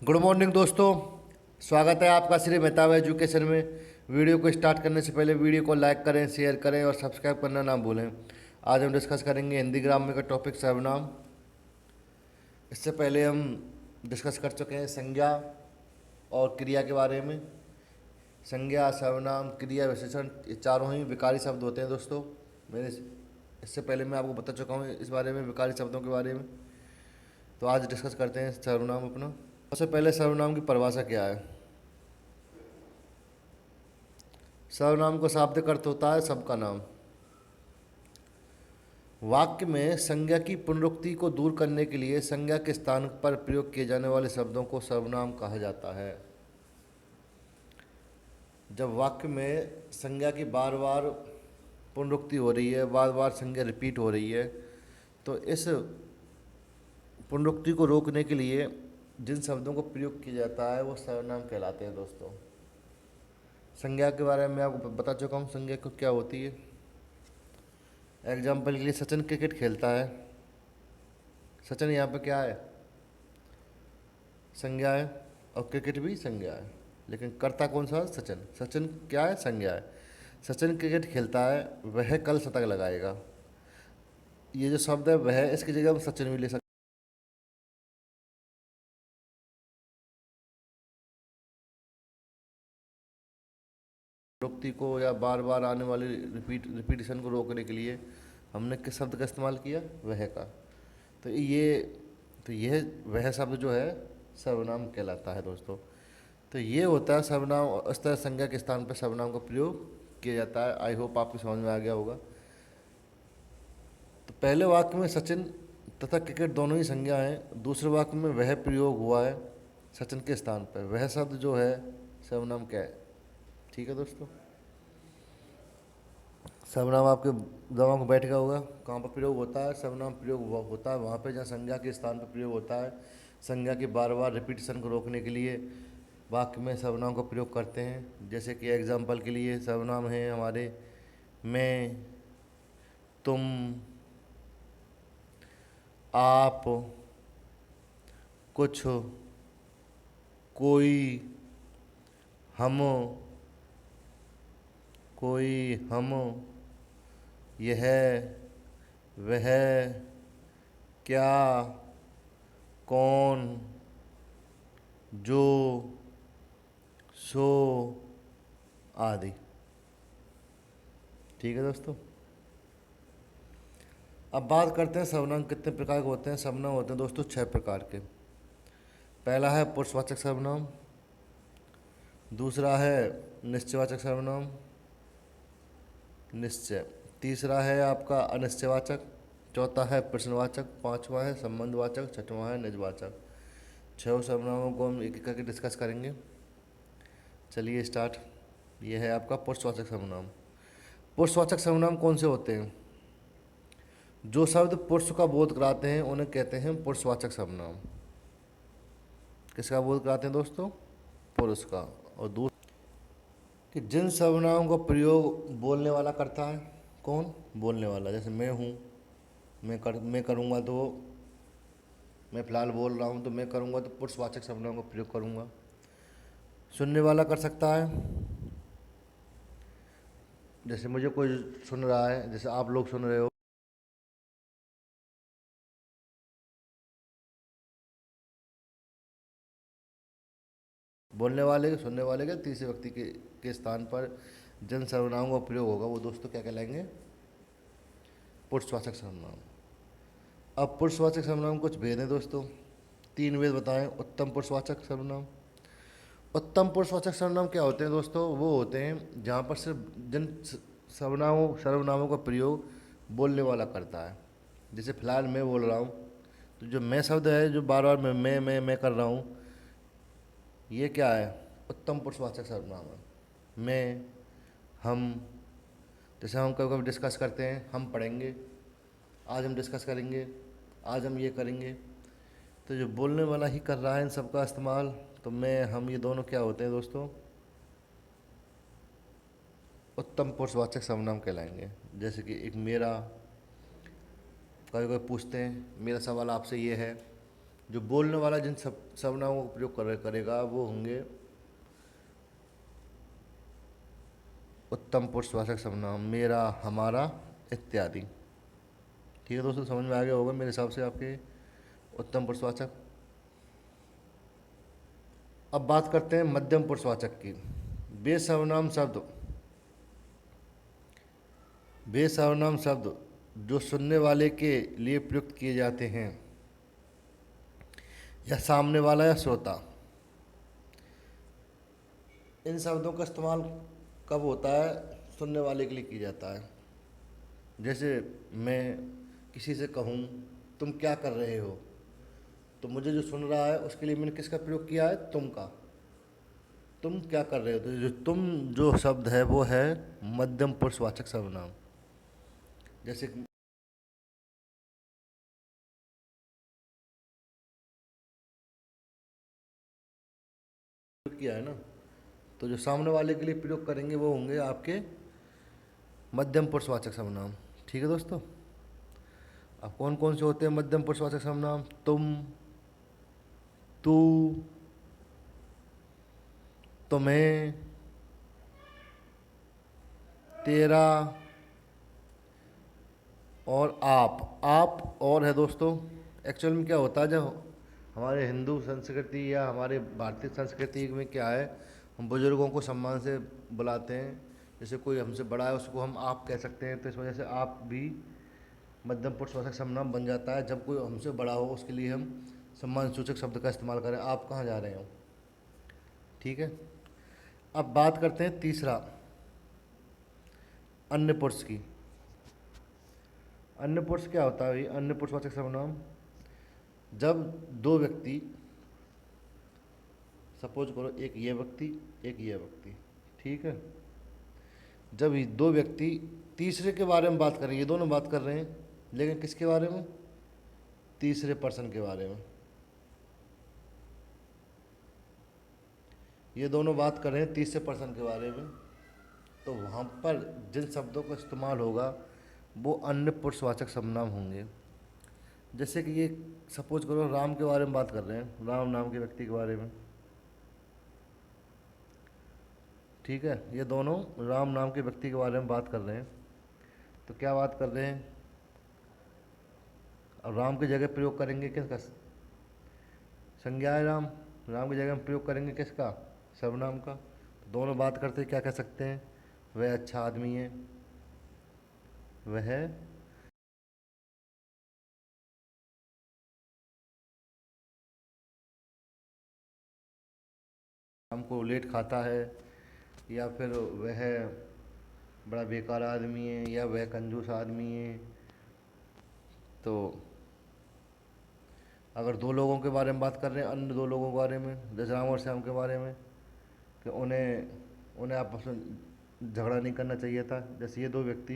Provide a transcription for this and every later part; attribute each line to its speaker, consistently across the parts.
Speaker 1: Good morning दोस्तों। स्वागत है आपका श्री मेहताब एजुकेशन में। वीडियो को स्टार्ट करने से पहले वीडियो को लाइक करें, शेयर करें और सब्सक्राइब करना ना भूलें। आज हम डिस्कस करेंगे हिंदी ग्रामर का टॉपिक सर्वनाम। इससे पहले हम डिस्कस कर चुके हैं संज्ञा और क्रिया के बारे में। संज्ञा, सर्वनाम, क्रिया, विशेषण, ये चारों ही विकारी शब्द होते हैं दोस्तों। मैंने इससे पहले मैं आपको बता चुका हूँ इस बारे में, विकारी शब्दों के बारे में। तो आज डिस्कस करते हैं सर्वनाम अपना। सबसे पहले सर्वनाम की परिभाषा क्या है। सर्वनाम का शाब्दिक अर्थ होता है सबका नाम। वाक्य में संज्ञा की पुनरुक्ति को दूर करने के लिए संज्ञा के स्थान पर प्रयोग किए जाने वाले शब्दों को सर्वनाम कहा जाता है। जब वाक्य में संज्ञा की बार बार पुनरुक्ति हो रही है, बार बार संज्ञा रिपीट हो रही है, तो इस पुनरुक्ति को रोकने के लिए जिन शब्दों को प्रयोग किया जाता है वो सर्वनाम कहलाते हैं दोस्तों। संज्ञा के बारे में मैं आपको बता चुका हूँ संज्ञा को क्या होती है। एग्जाम्पल के लिए सचिन क्रिकेट खेलता है। सचिन यहाँ पे क्या है, संज्ञा है, और क्रिकेट भी संज्ञा है, लेकिन कर्ता कौन सा है, सचिन। सचिन क्या है, संज्ञा है। सचिन क्रिकेट खेलता है, वह कल शतक लगाएगा। ये जो शब्द है वह, इसकी जगह हम सचिन भी ले सकते हैं। रुक्ति को या बार बार आने वाली रिपीटिशन को रोकने के लिए हमने किस शब्द का इस्तेमाल किया, वह का। तो यह वह शब्द जो है सर्वनाम कहलाता है दोस्तों। तो ये होता है सर्वनाम, और इस तरह संज्ञा के स्थान पर सर्वनाम का प्रयोग किया जाता है। आई होप आपकी समझ में आ गया होगा। तो पहले वाक्य में सचिन तथा क्रिकेट दोनों ही संज्ञा हैं। दूसरे वाक्य में वह प्रयोग हुआ है सचिन के स्थान पर। वह शब्द जो है सर्वनाम क्या है। ठीक है दोस्तों, सर्वनाम आपके दिमाग में बैठ गया होगा कहाँ पर प्रयोग होता है। सर्वनाम प्रयोग होता है वहाँ पे जहाँ संज्ञा के स्थान पर प्रयोग होता है। संज्ञा की बार बार रिपीटिशन को रोकने के लिए वाक्य में सर्वनाम का प्रयोग करते हैं। जैसे कि एग्जाम्पल के लिए सर्वनाम है हमारे मैं, तुम, आप, कुछ, कोई, हम, यह, वह, क्या, कौन, जो, सो आदि। ठीक है दोस्तों, अब बात करते हैं सर्वनाम कितने प्रकार के होते हैं। सर्वनाम होते हैं दोस्तों 6 प्रकार के। पहला है पुरुषवाचक सर्वनाम, दूसरा है निश्चयवाचक सर्वनाम, निश्चय। तीसरा है आपका अनिश्चयवाचक, चौथा है प्रश्नवाचक, पांचवा है संबंधवाचक, छठवां है निजवाचक। 6 सर्वनामों को हम एक एक करके डिस्कस करेंगे। चलिए स्टार्ट। यह है आपका पुरुषवाचक सर्वनाम। पुरुषवाचक सर्वनाम कौन से होते हैं। जो शब्द पुरुष का बोध कराते हैं उन्हें कहते हैं पुरुषवाचक सर्वनाम। किसका बोध कराते हैं दोस्तों, पुरुष का। और दूसरा कि जिन सर्वनामों का प्रयोग बोलने वाला करता है, कौन, बोलने वाला। जैसे मैं हूँ, मैं करूँगा तो, मैं फ़िलहाल बोल रहा हूँ तो मैं करूँगा तो पुरुषवाचक सर्वनाम का प्रयोग करूँगा। सुनने वाला कर सकता है, जैसे मुझे कोई सुन रहा है, जैसे आप लोग सुन रहे हो। बोलने वाले के, सुनने वाले के, तीसरे व्यक्ति के स्थान पर जिन सर्वनामों का प्रयोग होगा वो दोस्तों क्या कहलाएंगे, पुरुषवाचक सर्वनाम। अब पुरुषवाचक सर्वनाम कुछ भेद हैं दोस्तों। 3 भेद बताएं। उत्तम पुरुषवाचक सर्वनाम। उत्तम पुरुषवाचक सर्वनाम क्या होते हैं दोस्तों, वो होते हैं जहाँ पर सिर्फ जिन सर्वनामों का प्रयोग बोलने वाला करता है। जैसे फिलहाल मैं बोल रहा हूँ तो जो मैं शब्द है, जो बार बार मैं कर रहा हूँ, ये क्या है, उत्तम पुरुषवाचक सर्वनाम है। मैं, हम, जैसे हम कभी कभी डिस्कस करते हैं, हम पढ़ेंगे, आज हम डिस्कस करेंगे, आज हम ये करेंगे। तो जो बोलने वाला ही कर रहा है इन सबका इस्तेमाल, तो मैं, हम, ये दोनों क्या होते हैं दोस्तों, उत्तम पुरुषवाचक सर्वनाम कहलाएंगे। जैसे कि एक मेरा, कभी कभी पूछते हैं मेरा सवाल आपसे ये है, जो बोलने वाला जिन सर्वनामों का प्रयोग करेगा वो होंगे उत्तम पुरुषवाचक सर्वनाम, मेरा, हमारा इत्यादि। ठीक है दोस्तों, समझ में आ गया होगा मेरे हिसाब से आपके उत्तम पुरुषवाचक। अब बात करते हैं मध्यम पुरुषवाचक की। बेसर्वनाम शब्द, बेसर्वनाम शब्द जो सुनने वाले के लिए प्रयुक्त किए जाते हैं या सामने वाला या श्रोता, इन शब्दों का इस्तेमाल कब होता है? सुनने वाले के लिए किया जाता है। जैसे मैं किसी से कहूँ तुम क्या कर रहे हो, तो मुझे जो सुन रहा है उसके लिए मैंने किसका प्रयोग किया है? तुम का। तुम क्या कर रहे हो, तो जो तुम जो शब्द है वो है मध्यम पुरुषवाचक सर्वनाम। जैसे किया है ना, तो जो सामने वाले के लिए प्रयोग करेंगे वो होंगे आपके मध्यम पुरुषवाचक सर्वनाम। ठीक है दोस्तों। अब कौन कौन से होते हैं मध्यम पुरुषवाचक सर्वनाम? तुम, तू, तुम्हें, तेरा और आप और है दोस्तों। एक्चुअल में क्या होता है, जब हमारे हिंदू संस्कृति या हमारे भारतीय संस्कृति में क्या है, हम बुजुर्गों को सम्मान से बुलाते हैं। जैसे कोई हमसे बड़ा है उसको हम आप कह सकते हैं, तो इस वजह से आप भी मध्यम पुरुषवाचक सर्वनाम बन जाता है। जब कोई हमसे बड़ा हो उसके लिए हम सम्मान सूचक शब्द का इस्तेमाल करें, आप कहाँ जा रहे हो। ठीक है। अब बात करते हैं तीसरा, अन्य पुरुष की। अन्य पुरुष क्या होता है? अन्य पुरुषवाचक सर्वनाम जब दो व्यक्ति, सपोज करो एक ये व्यक्ति एक ये व्यक्ति, ठीक है, जब ये दो व्यक्ति तीसरे के बारे में बात कर रहे हैं, ये दोनों बात कर रहे हैं, लेकिन किसके बारे में? तीसरे पर्सन के बारे में। ये दोनों बात कर रहे हैं तीसरे पर्सन के बारे में, तो वहाँ पर जिन शब्दों का इस्तेमाल होगा वो अन्य पुरुषवाचक सर्वनाम होंगे। जैसे कि ये सपोज करो राम के बारे में बात कर रहे हैं, राम नाम के व्यक्ति के बारे में, ठीक है, ये दोनों राम नाम के व्यक्ति के बारे में बात कर रहे हैं। तो क्या बात कर रहे हैं? अब राम की जगह प्रयोग करेंगे किसका? संज्ञा है राम, राम की जगह हम प्रयोग करेंगे किसका? सर्वनाम का। तो दोनों बात करते क्या कह सकते हैं? वह अच्छा आदमी है, वह शाम को लेट खाता है, या फिर वह बड़ा बेकार आदमी है, या वह कंजूस आदमी है। तो अगर दो लोगों के बारे में बात कर रहे हैं, अन्य दो लोगों के बारे में, जैसे राम और श्याम के बारे में, कि उन्हें उन्हें आपस में झगड़ा नहीं करना चाहिए था। जैसे ये दो व्यक्ति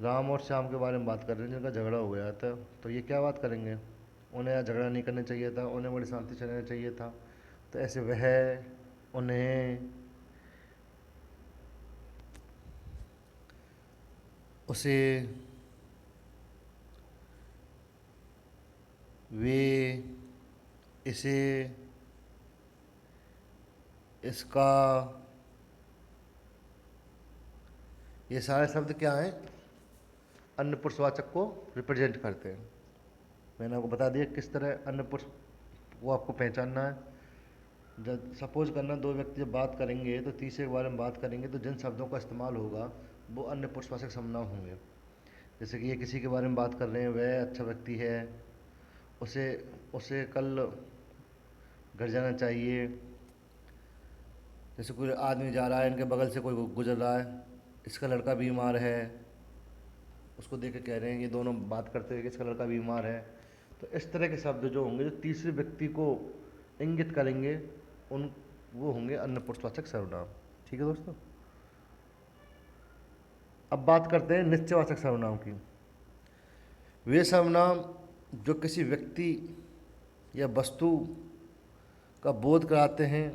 Speaker 1: राम और श्याम के बारे में बात कर रहे हैं जिनका झगड़ा हो गया था, तो ये क्या बात करेंगे? उन्हें झगड़ा नहीं करना चाहिए था, उन्हें बड़ी शांति से रहना चाहिए था। तो ऐसे वह, उन्हें, उसे, वे, इसे, इसका, ये सारे शब्द क्या हैं? अन्य पुरुषवाचक को रिप्रेजेंट करते हैं। मैंने आपको बता दिया किस तरह अन्य पुरुष को आपको पहचानना है। जब सपोज करना दो व्यक्ति जब बात करेंगे तो तीसरे के बारे में बात करेंगे, तो जिन शब्दों का इस्तेमाल होगा वो अन्य पुरुषवाचक सर्वनाम होंगे। जैसे कि ये किसी के बारे में बात कर रहे हैं, वह अच्छा व्यक्ति है, उसे उसे कल घर जाना चाहिए। जैसे कोई आदमी जा रहा है, इनके बगल से कोई गुजर रहा है, इसका लड़का बीमार है, उसको देख के कह रहे हैं, ये दोनों बात करते हैं कि इसका लड़का बीमार है। तो इस तरह के शब्द जो होंगे जो तीसरे व्यक्ति को इंगित करेंगे, उन वो होंगे अन्य पुरुषवाचक सर्वनाम। ठीक है दोस्तों। अब बात करते हैं निश्चयवाचक सर्वनाम की। वे सर्वनाम जो किसी व्यक्ति या वस्तु का बोध कराते हैं,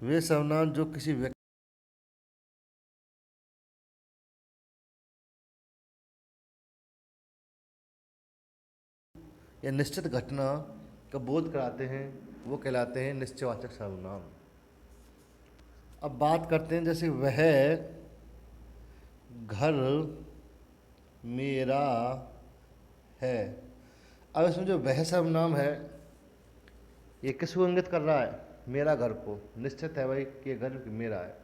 Speaker 1: वे सर्वनाम जो किसी व्यक्ति या निश्चित घटना का बोध कराते हैं वो कहलाते हैं निश्चयवाचक सर्वनाम। अब बात करते हैं जैसे वह घर मेरा है। अब इसमें जो वह सर्वनाम है ये किसको इंगित कर रहा है? मेरा घर को। निश्चित है भाई कि ये घर मेरा है।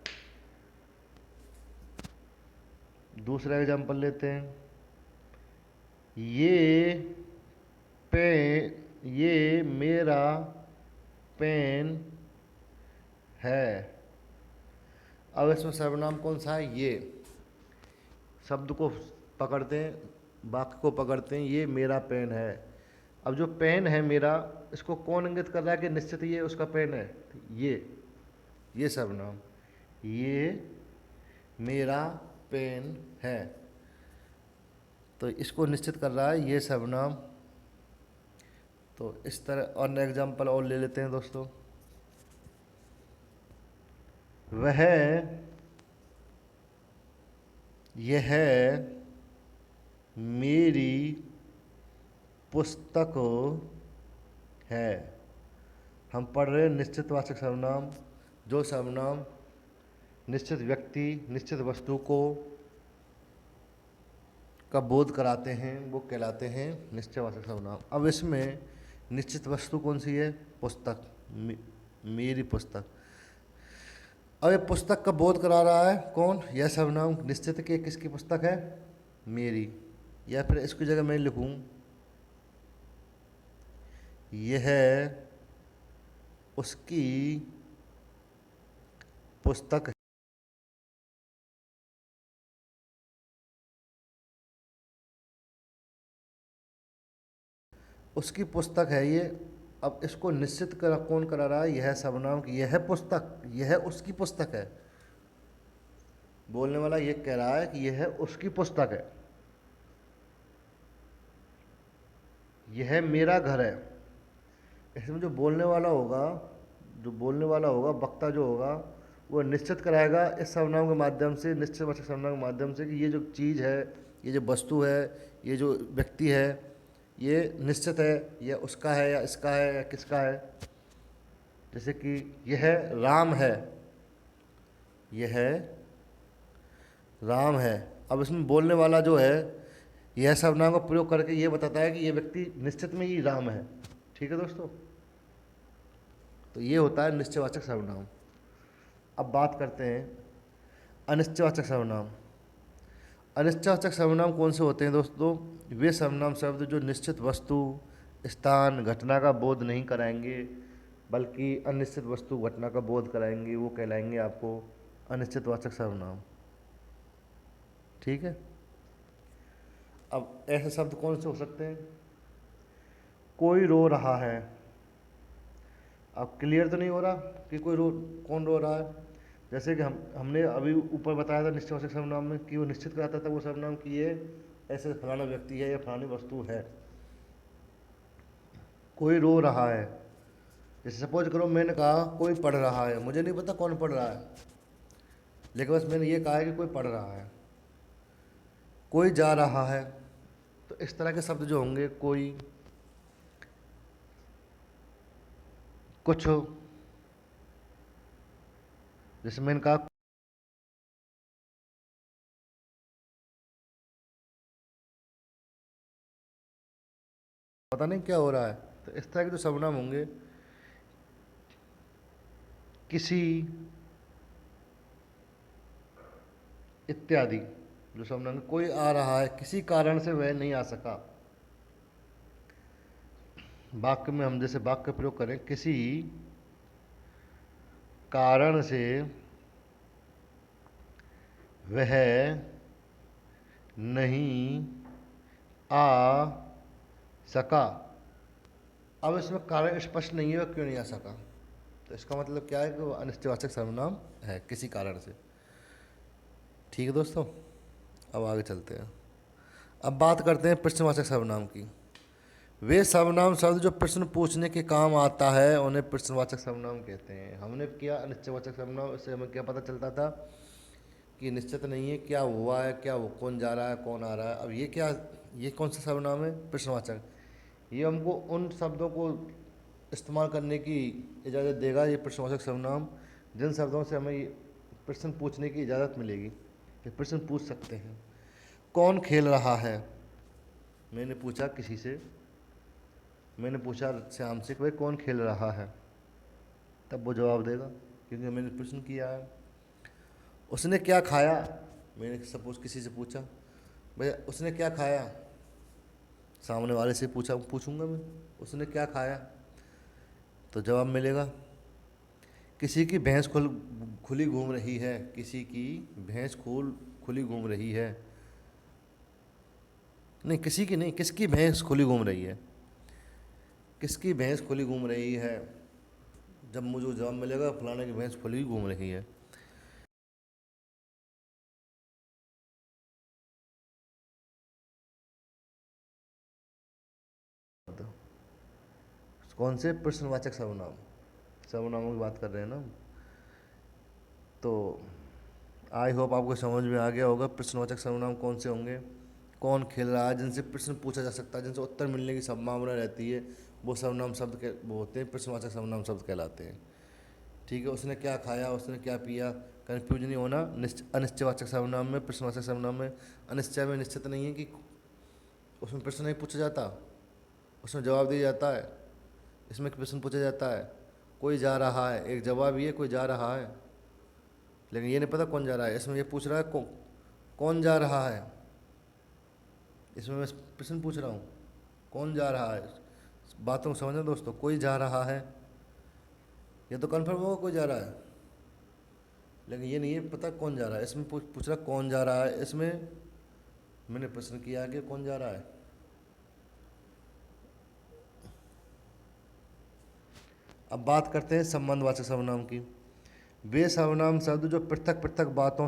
Speaker 1: दूसरा एग्जाम्पल लेते हैं। ये मेरा पेन है। अब इसमें सर्वनाम कौन सा है? ये शब्द को पकड़ते हैं, वाक्य को पकड़ते हैं, ये मेरा पेन है। अब जो पेन है मेरा, इसको कौन इंगित कर रहा है कि निश्चित ये उसका पेन है? ये सर्वनाम, ये मेरा पेन है, तो इसको निश्चित कर रहा है ये सर्वनाम। तो इस तरह और एग्जाम्पल और ले लेते हैं दोस्तों। वह यह मेरी पुस्तक है। हम पढ़ रहे हैं निश्चितवाचक सर्वनाम। जो सर्वनाम निश्चित व्यक्ति, निश्चित वस्तु को का बोध कराते हैं वो कहलाते हैं निश्चयवाचक सर्वनाम। अब इसमें निश्चित वस्तु कौन सी है? पुस्तक, मेरी पुस्तक। अब ये पुस्तक का बोध करा रहा है कौन? यह सर्वनाम निश्चित के किसकी पुस्तक है? मेरी। या फिर इसकी जगह मैं लिखूं यह उसकी पुस्तक है। उसकी पुस्तक है ये। अब इसको निश्चित कौन करा रहा है? यह सर्वनाम की यह पुस्तक, यह उसकी पुस्तक है। बोलने वाला ये कह रहा है कि यह उसकी पुस्तक है, यह मेरा घर है। इसमें जो बोलने वाला होगा, वक्ता जो होगा, वो निश्चित कराएगा इस सर्वनाम के माध्यम से, निश्चितवाचक सर्वनाम के माध्यम से कि ये जो चीज़ है, ये जो वस्तु है, ये जो व्यक्ति है, ये निश्चित है, यह उसका है या इसका है या किसका है। जैसे कि यह राम है, यह राम है। अब इसमें बोलने वाला जो है यह सर्वनाम का प्रयोग करके ये बताता है कि ये व्यक्ति निश्चित में ही राम है। ठीक है दोस्तों, तो ये होता है निश्चयवाचक सर्वनाम। अब बात करते हैं अनिश्चयवाचक सर्वनाम। अनिश्चयवाचक सर्वनाम कौन से होते हैं दोस्तों? वे सर्वनाम शब्द जो निश्चित वस्तु, स्थान, घटना का बोध नहीं कराएंगे बल्कि अनिश्चित वस्तु, घटना का बोध कराएंगे, वो कहलाएंगे आपको अनिश्चितवाचक सर्वनाम। ठीक है। अब ऐसे शब्द कौन से हो सकते हैं? कोई रो रहा है। अब क्लियर तो नहीं हो रहा कि कौन रो रहा है। जैसे कि हमने अभी ऊपर बताया था निश्चयवाचक सर्वनाम में कि वो निश्चित कराता था वो सर्वनाम कि ये ऐसे फलाना व्यक्ति है या फलानी वस्तु है। कोई रो रहा है। जैसे सपोज करो मैंने कहा कोई पढ़ रहा है, मुझे नहीं पता कौन पढ़ रहा है, लेकिन बस मैंने ये कहा है कि कोई पढ़ रहा है। कोई जा रहा है। तो इस तरह के शब्द जो होंगे, कोई, कुछ, जैसे मैंने कहा पता नहीं क्या हो रहा है। तो इस तरह के जो सर्वनाम होंगे, किसी इत्यादि, जो सर्वनाम कोई आ रहा है, किसी कारण से वह नहीं आ सका। वाक्य में हम जैसे वाक्य प्रयोग करें, किसी कारण से वह नहीं आ सका। अब इसमें कारण स्पष्ट नहीं है क्यों नहीं आ सका, तो इसका मतलब क्या है कि वो अनिश्चयवाचक सर्वनाम है किसी कारण से। ठीक है दोस्तों, अब आगे चलते हैं। अब बात करते हैं प्रश्नवाचक सर्वनाम की। वे सर्वनाम शब्द जो प्रश्न पूछने के काम आता है उन्हें प्रश्नवाचक सर्वनाम कहते हैं। हमने किया अनिश्चयवाचक सर्वनाम, इससे हमें क्या पता चलता था कि निश्चित नहीं है क्या हुआ है, क्या वो कौन जा रहा है, कौन आ रहा है। अब ये क्या, ये कौन सा सर्वनाम है? प्रश्नवाचक। ये हमको उन शब्दों को इस्तेमाल करने की इजाज़त देगा, ये प्रश्नवाचक सर्वनाम, जिन शब्दों से हमें ये प्रश्न पूछने की इजाज़त मिलेगी, ये प्रश्न पूछ सकते हैं। कौन खेल रहा है? मैंने पूछा किसी से, मैंने पूछा श्याम से कि भाई कौन खेल रहा है, तब वो जवाब देगा, क्योंकि मैंने प्रश्न किया है। उसने क्या खाया? मैंने सपोज किसी से पूछा, भैया उसने क्या खाया, सामने वाले से पूछूंगा मैं, उसने क्या खाया, तो जवाब मिलेगा। किसी की भैंस खुली घूम रही है, किसी की भैंस खुली घूम रही है, नहीं किसी की नहीं, किसकी भैंस खुली घूम रही है, किसकी भैंस खुली घूम रही है, जब मुझे जवाब मिलेगा फलाने की भैंस खुली घूम रही है। कौन से? प्रश्नवाचक सर्वनाम, सर्वनामों की बात कर रहे हैं ना। तो आई होप आपको समझ में आ गया होगा प्रश्नवाचक सर्वनाम कौन से होंगे। कौन खेल रहा है, जिनसे प्रश्न पूछा जा सकता है, जिनसे उत्तर मिलने की संभावना रहती है, वो सर्वनाम शब्द के वो होते हैं, प्रश्नवाचक सर्वनाम शब्द कहलाते हैं। ठीक है। उसने क्या खाया, उसने क्या पिया, कन्फ्यूज नहीं होना। अनिश्चयवाचक सर्वनाम में, प्रश्नवाचक सर्वनाम में, अनिश्चय में निश्चित नहीं है कि उसमें प्रश्न नहीं पूछा जाता, उसमें जवाब दिया जाता है। इसमें प्रश्न पूछा जाता है, कोई जा रहा है, एक जवाब ये कोई जा रहा है, लेकिन ये नहीं पता कौन जा रहा है। इसमें ये पूछ रहा है कौन जा रहा है, इसमें मैं प्रश्न पूछ रहा हूँ कौन जा रहा है। बातों को समझना दोस्तों, कोई जा रहा है, ये तो कन्फर्म होगा कोई जा रहा है, लेकिन ये नहीं है पता कौन जा रहा है। इसमें पूछ रहा कौन जा रहा है, इसमें मैंने प्रश्न किया कि कौन जा रहा है। अब बात करते हैं संबंधवाचक सर्वनाम की। वे सर्वनाम शब्द जो पृथक पृथक बातों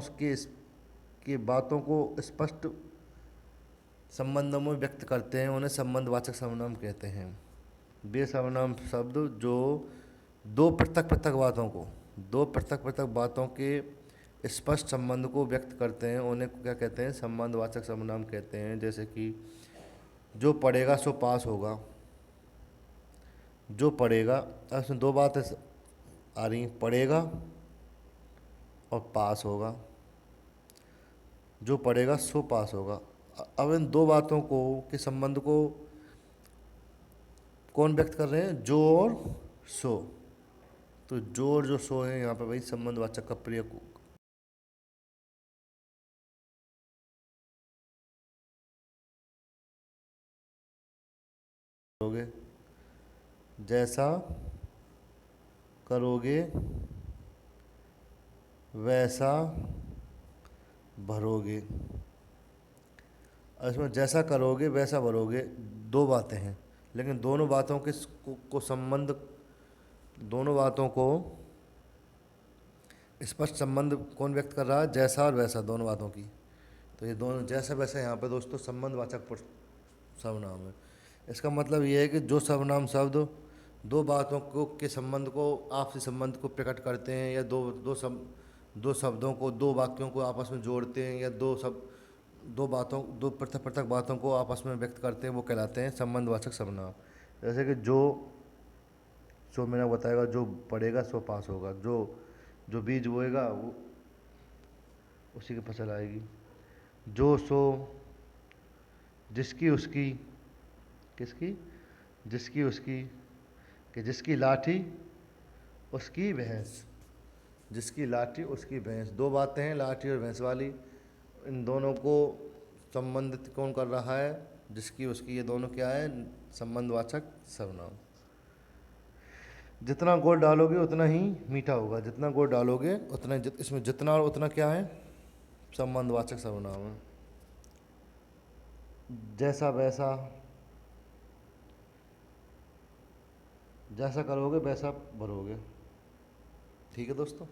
Speaker 1: के बातों को स्पष्ट संबंधों में व्यक्त करते हैं, उन्हें संबंधवाचक सर्वनाम कहते हैं। वे सर्वनाम शब्द जो दो पृथक पृथक बातों के स्पष्ट संबंध को व्यक्त करते हैं, उन्हें क्या कहते हैं? संबंधवाचक सर्वनाम कहते हैं। जैसे कि जो पढ़ेगा सो पास होगा, जो पढ़ेगा, अब इसमें दो बातें आ रही हैं, पढ़ेगा और पास होगा, जो पढ़ेगा सो पास होगा। अब इन दो बातों को के संबंध को कौन व्यक्त कर रहे हैं? जो और सो। तो जो और जो सो है यहाँ पे भाई संबंधवाचक का प्रयोग करोगे। जैसा करोगे वैसा भरोगे। और इसमें जैसा करोगे वैसा भरोगे दो बातें हैं, लेकिन दोनों बातों को संबंध, दोनों बातों को स्पष्ट संबंध कौन व्यक्त कर रहा है? जैसा और वैसा, दोनों बातों की। तो ये दोनों जैसा वैसा यहाँ पे दोस्तों संबंधवाचक सर्वनाम है। इसका मतलब ये है कि जो सर्वनाम शब्द दो बातों को के संबंध को, आपसी संबंध को प्रकट करते हैं, या दो शब्दों को, दो वाक्यों को आपस में जोड़ते हैं, या दो पृथक पृथक बातों को आपस में व्यक्त करते हैं, वो कहलाते हैं संबंधवाचक सर्वनाम। जैसे कि जो सो मैंने बताएगा, जो पढ़ेगा सो पास होगा, जो बीज बोएगा वो उसी की फसल आएगी। जो सो, जिसकी उसकी, किसकी? जिसकी उसकी, कि जिसकी लाठी उसकी भैंस, जिसकी लाठी उसकी भैंस, दो बातें हैं लाठी और भैंस वाली। इन दोनों को संबंधित कौन कर रहा है? जिसकी उसकी, ये दोनों क्या है? संबंधवाचक सर्वनाम। जितना गुड़ डालोगे उतना ही मीठा होगा, जितना गुड़ डालोगे उतना इसमें जितना और उतना क्या है? संबंधवाचक सर्वनाम है। जैसा वैसा, जैसा करोगे वैसा भरोगे। ठीक है दोस्तों।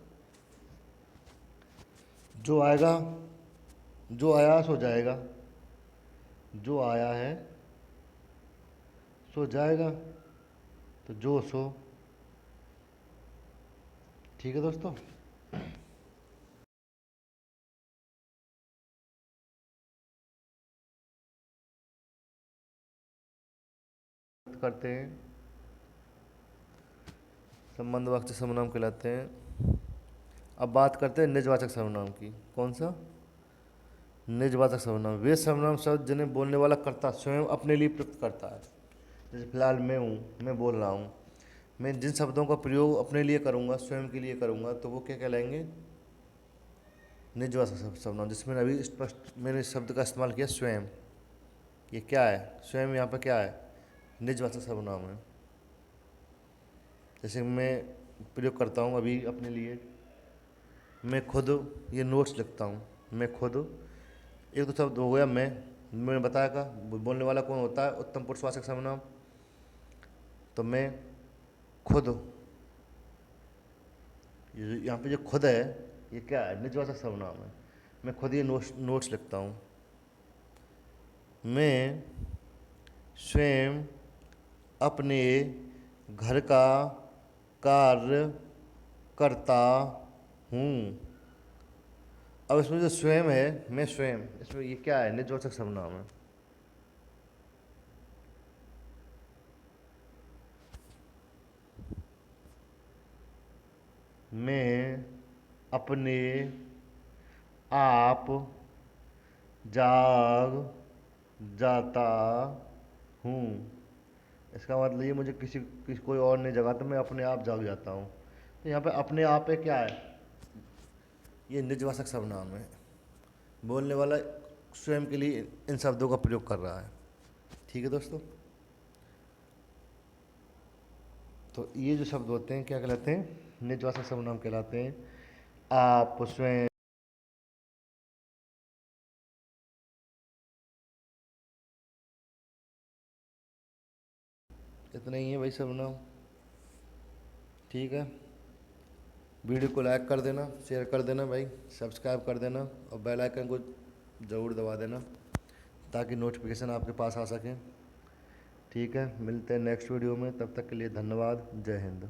Speaker 1: जो आएगा, जो आया सो जाएगा, जो आया है सो जाएगा, तो जो सो। ठीक है दोस्तों। करते हैं, संबंधवाचक सर्वनाम कहलाते हैं। अब बात करते हैं निजवाचक सर्वनाम की। कौन सा? निजवाचक सर्वनाम वे सर्वनाम शब्द जिन्हें बोलने वाला कर्ता स्वयं अपने लिए प्रयुक्त करता है। जैसे फिलहाल मैं हूँ, मैं बोल रहा हूँ, मैं जिन शब्दों का प्रयोग अपने लिए करूँगा, स्वयं के लिए करूँगा, तो वो क्या कहलाएंगे? निजवाचक सर्वनाम। जिसमें अभी स्पष्ट मैंने शब्द का इस्तेमाल किया स्वयं। ये क्या है? स्वयं यहाँ पर क्या है? निजवाचक सर्वनाम है। जैसे मैं प्रयोग करता हूँ अभी अपने लिए, मैं खुद ये नोट्स लिखता हूँ। मैं खुद, एक तो शब्द हो गया मैं। मैंने बताया का बोलने वाला कौन होता है? उत्तम पुरुषवाचक सर्वनाम। तो मैं खुद, यहाँ पे जो खुद है ये क्या है? निजवाचक सर्वनाम है। मैं खुद ये नोट्स लिखता हूँ। मैं स्वयं अपने घर का कार्य करता हूँ। अब इसमें जो स्वयं है, मैं स्वयं, इसमें ये क्या है? निजवाचक सर्वनाम है। मैं अपने आप जाग जाता हूँ। इसका मतलब ये मुझे किसी कोई और नहीं जगाता, मैं अपने आप जाग जाता हूँ। तो यहाँ पे अपने आप है क्या है? ये निजवाचक सर्वनाम है। बोलने वाला स्वयं के लिए इन शब्दों का प्रयोग कर रहा है। ठीक है दोस्तों, तो ये जो शब्द होते हैं क्या कहलाते हैं? निजवाचक सर्वनाम कहलाते हैं। आप, स्वयं। इतना ही है भाई सर्वनाम। ठीक है, वीडियो को लाइक कर देना, शेयर कर देना भाई, सब्सक्राइब कर देना और बेल आइकन को ज़रूर दबा देना ताकि नोटिफिकेशन आपके पास आ सके। ठीक है, मिलते हैं नेक्स्ट वीडियो में, तब तक के लिए धन्यवाद। जय हिंद।